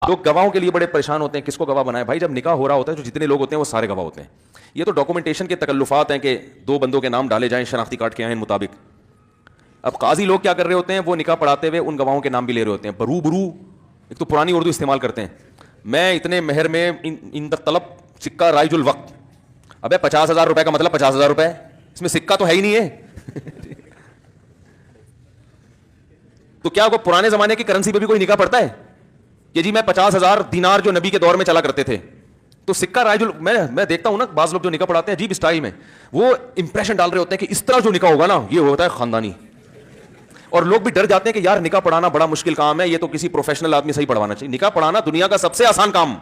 लोग गवाहों के लिए बड़े परेशान होते हैं, किसको गवाह बनाए। भाई जब निकाह हो रहा होता है जो जितने लोग होते हैं वो सारे गवाह होते हैं। ये तो डॉक्यूमेंटेशन के तकल्लुफात हैं कि 2 बंदों के नाम डाले जाएं शनाख्ती कार्ड के आइन मुताबिक। अब काजी लोग क्या कर रहे होते हैं, वो निकाह पढ़ाते हुए उन गवाहों के नाम भी ले रहे होते हैं बरू बरू। एक तो पुरानी उर्दू इस्तेमाल करते हैं, मैं इतने मेहर में इन तलब सिक्का राइजुल वक्त। अबे 50,000 रुपए का मतलब 50,000 रुपए, इसमें सिक्का तो है ही नहीं है। तो क्या वो पुराने जमाने की करेंसी पे भी कोई निकाह पड़ता है कि जी मैं 50,000 दिनार जो नबी के दौर में चला करते थे तो सिक्का राइजुल। मैं देखता हूं ना बाज लोग जो निकाह पढ़ाते हैं अजीब स्टाइल में, वो इंप्रेशन डाल रहे होते हैं कि इस तरह जो निकाह होगा ना ये होता है खानदानी। और लोग भी डर जाते हैं कि यार निकाह पढ़ाना बड़ा मुश्किल काम है, ये तो किसी प्रोफेशनल आदमी से ही पढ़वाना चाहिए। निकाह पढ़ाना दुनिया का सबसे आसान काम,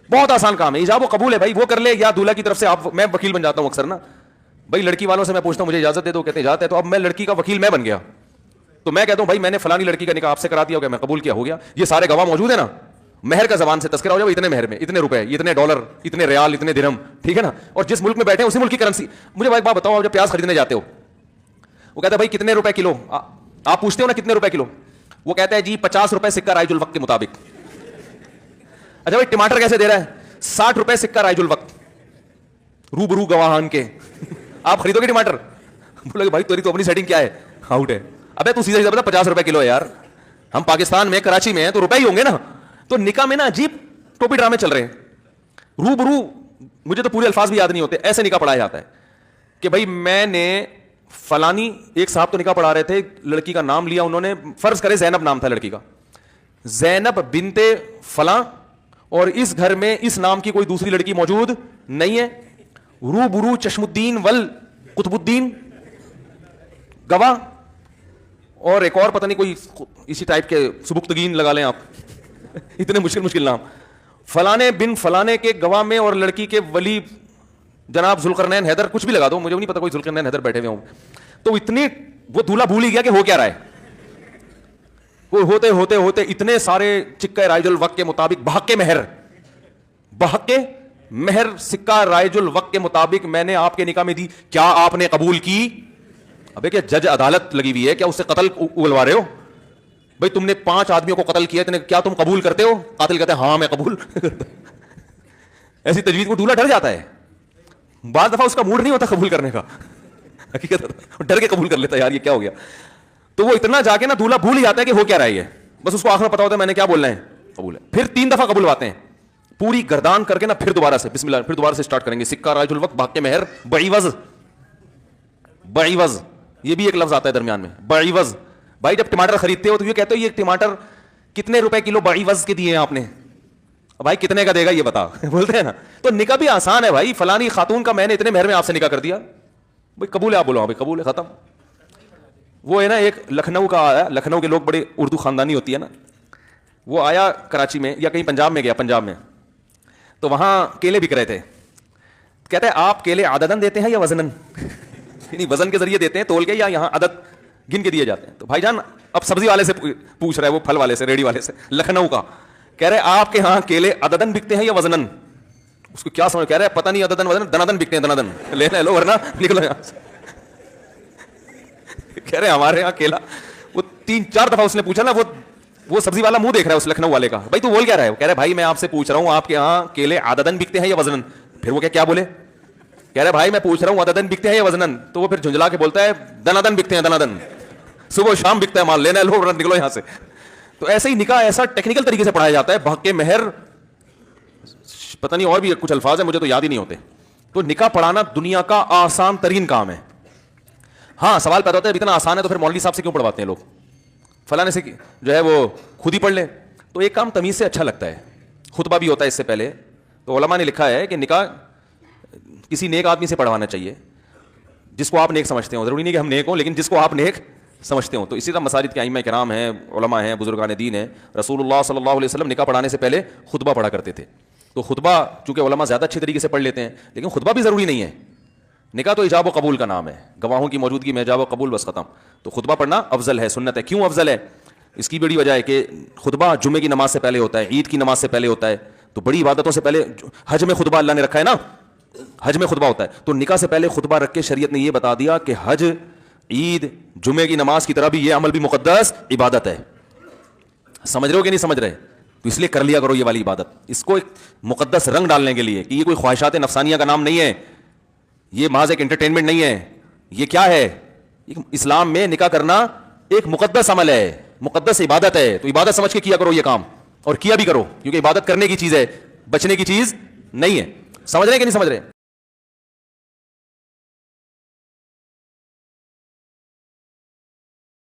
बहुत आसान काम है। इजाब कबूल है भाई, वो कर ले या दूल्हा की तरफ से आप। मैं वकील बन जाता हूं अक्सर ना भाई, लड़की वालों से मैं पूछता हूं मुझे इजाजत दे दो, कहते इजाजत है। तो अब मैं लड़की का वकील मैं बन गया, तो मैं कहता हूं भाई मैंने फलानी लड़की का निकाह आपसे करा दिया, मैं कबूल किया, हो गया। ये सारे गवाह मौजूद है ना, महर का जबान से तस्करा हो जाए, इतने महर में इतने रुपए, इतने डॉलर, इतने रियाल, इतने दिरहम, ठीक है ना। और जिस मुल्क में बैठे हैं उसी मुल्क की करेंसी। मुझे भाई बात बताओ, आप जब प्याज खरीदने जाते हो वो कहता है भाई कितने रुपए किलो, आप पूछते हो ना कितने रुपए किलो, वो कहता है जी 50 रुपए सिक्का राइजुल वक्त के मुताबिक। अच्छा भाई टमाटर कैसे दे रहा है, 60 रुपए सिक्का राइजुल वक्त, रूबरू गवाहान के। आप खरीदोगे टमाटर, बोलोगे भाई तेरी तो अपनी सेटिंग क्या है, आउट है। अबे तू सीधा सीधा बता 50 रुपए किलो है यार, हम पाकिस्तान में कराची में हैं तो रुपए ही होंगे ना। तो निकाह में ना अजीब टोपी ड्रामे चल रहे हैं। रूबरू, मुझे तो पूरे अल्फाज भी याद नहीं होते, ऐसे निकाह पढ़ाया जाता है कि भाई मैंने फलानी, एक साहब तो निकाह पढ़ा रहे थे, लड़की का नाम लिया उन्होंने, फर्ज करे जैनब नाम था लड़की का, जैनब बिनते फला, और इस घर में इस नाम की कोई दूसरी लड़की मौजूद नहीं है। रूबरू चश्मुद्दीन वल कुतुबुद्दीन गवाह, और एक और पता नहीं कोई इसी टाइप के सुबुक्तगीन लगा लें आप। इतने मुश्किल मुश्किल नाम, फलाने बिन फलाने के गवाह में, और लड़की के वली जनाब जुल्करनैन हैदर, कुछ भी लगा दो, मुझे नहीं पता कोई जुल्करनैन हैदर बैठे हुए हों। तो इतनी वो दूल्हा भूल ही गया कि हो क्या रहा है। वो होते होते होते इतने सारे सिक्का राइजुल वक्त के मुताबिक, बहके मेहर सिक्का राइजुल वक्त के मुताबिक मैंने आपके निकाह में दी, क्या आपने कबूल की। अबे क्या जज अदालत लगी हुई है क्या, उससे कत्ल उगलवा रहे हो भाई, तुमने 5 आदमियों को कत्ल किया, क्या तुम कबूल करते हो। कातिल कहते हैं हाँ मैं कबूल। ऐसी तजवीज को दूल्हा डर जाता है, बाद दफा उसका मूड नहीं होता कबूल करने का, हकीकत डर के कबूल कर लेता है यार ये क्या हो गया। तो वो इतना जाके ना दूल्हा भूल ही जाता है कि हो क्या रहा है, बस उसको आखिर में पता होता है मैंने क्या बोलना है, कबूल है। फिर 3 दफा कबूलवाते हैं, पूरी गर्दान करके ना, फिर दोबारा से बिस्मिल्लाह, फिर दोबारा से स्टार्ट करेंगे। सिक्का राइजुल वक्त भाग्य मेहर बईवज, बईवज ये भी एक लफ्ज आता है दरमियान में, बईवज। भाई जब टमाटर खरीदते हो तो ये कहते हो ये टमाटर कितने रुपए किलो बईवज के दिए हैं आपने, भाई कितने का देगा ये बता। बोलते हैं ना। तो निकाह भी आसान है भाई, फलानी खातून का मैंने इतने मेहर में आपसे निकाह कर दिया, भाई कबूल है, आप बोलो भाई कबूल है, खत्म। वो है ना एक लखनऊ का आया, लखनऊ के लोग बड़े उर्दू खानदानी होती है ना, वो आया कराची में या कहीं पंजाब में गया, पंजाब में तो वहां केले बिक रहे थे। कहते हैं आप केले आददन देते हैं या वजनन, नहीं वजन के जरिए देते हैं, तोल के, या यहाँ आदत गिन के दिए जाते हैं। तो भाईजान अब सब्जी वाले से पूछ रहा है, वो फल वाले से, रेडी वाले से, लखनऊ का, कह रहे आपके यहाँ केले अददन बिकते हैं या वजनन। उसको क्या समझ, कह रहे पता नहीं अददन वजनन, दनादन बिकते हैं, दनादन लेना लो वरना निकलो यहाँ से। कह रहे हमारे यहाँ केला, वो 3-4 दफा उसने पूछा ना, वो सब्जी वाला मुंह देख रहा है उस लखनऊ वाले का, भाई तू बोल क्या रहा है। कह रहे भाई मैं आपसे पूछ रहा हूँ आपके यहाँ केले आददन बिकते हैं या वजनन। फिर वो क्या बोले, कह रहे भाई मैं पूछ रहा हूँ अददन बिकते हैं या वजनन। तो वो फिर झुंझला के बोलता है दनादन बिकते हैं, दनादन, सुबह शाम बिकता है माल, लेना लो वरना निकलो यहाँ से। तो ऐसे ही निकाह ऐसा टेक्निकल तरीके से पढ़ाया जाता है, भाग्य मेहर, पता नहीं और भी कुछ अल्फाज है मुझे तो याद ही नहीं होते। तो निकाह पढ़ाना दुनिया का आसान तरीन काम है। हाँ सवाल पैदा होता है इतना आसान है तो फिर मौलवी साहब से क्यों पढ़वाते हैं लोग, फलाने से जो है वो खुद ही पढ़ ले। तो एक काम तमीज से अच्छा लगता है, खुतबा भी होता है इससे पहले। तो उलमा ने लिखा है कि निकाह किसी नेक आदमी से पढ़वाना चाहिए, जिसको आप नेक समझते हो। जरूरी नहीं कि हम नेक हो, लेकिन जिसको आप नेक समझते हो। तो इसी तरह मसाजिद के आइम्मा किराम हैं, उलमा हैं, बुजुर्गान दीन हैं, रसूलुल्लाह सल्लल्लाहु अलैहि वसल्लम निकाह पढ़ाने से पहले खुतबा पढ़ा करते थे। तो खुतबा चूंकि उलमा ज़्यादा अच्छे तरीके से पढ़ लेते हैं, लेकिन खुतबा भी ज़रूरी नहीं है। निकाह तो इजाब व कबूल का नाम है, गवाहों की मौजूदगी में इजाब व कबूल, बस खत्म। तो खुतबा पढ़ना अफजल है, सुन्नत है। क्यों अफजल है, इसकी बड़ी वजह है कि खुतबा जुम्मे की नमाज से पहले होता है, ईद की नमाज से पहले होता है, तो बड़ी इबादतों से पहले। हज में खुतबा अल्लाह ने रखा है ना, हज में खुतबा होता है, तो निकाह से पहले खुतबा रख के शरीयत ने यह बता दिया कि हज, ईद, जुमे की नमाज की तरह भी ये अमल भी मुकद्दस इबादत है। समझ रहे हो कि नहीं समझ रहे? تو اس لیے کر لیا کرو یہ والی عبادت, اس کو ایک مقدس رنگ ڈالنے کے لیے کہ یہ کوئی خواہشات نفسانیہ کا نام نہیں ہے, یہ محض ایک انٹرٹینمنٹ نہیں ہے, یہ کیا ہے, اسلام میں نکاح کرنا ایک مقدس عمل ہے, مقدس عبادت ہے. تو عبادت سمجھ کے کیا کرو یہ کام, اور کیا بھی کرو, کیونکہ عبادت کرنے کی چیز ہے, بچنے کی چیز نہیں ہے. سمجھ رہے ہیں کہ نہیں سمجھ رہے؟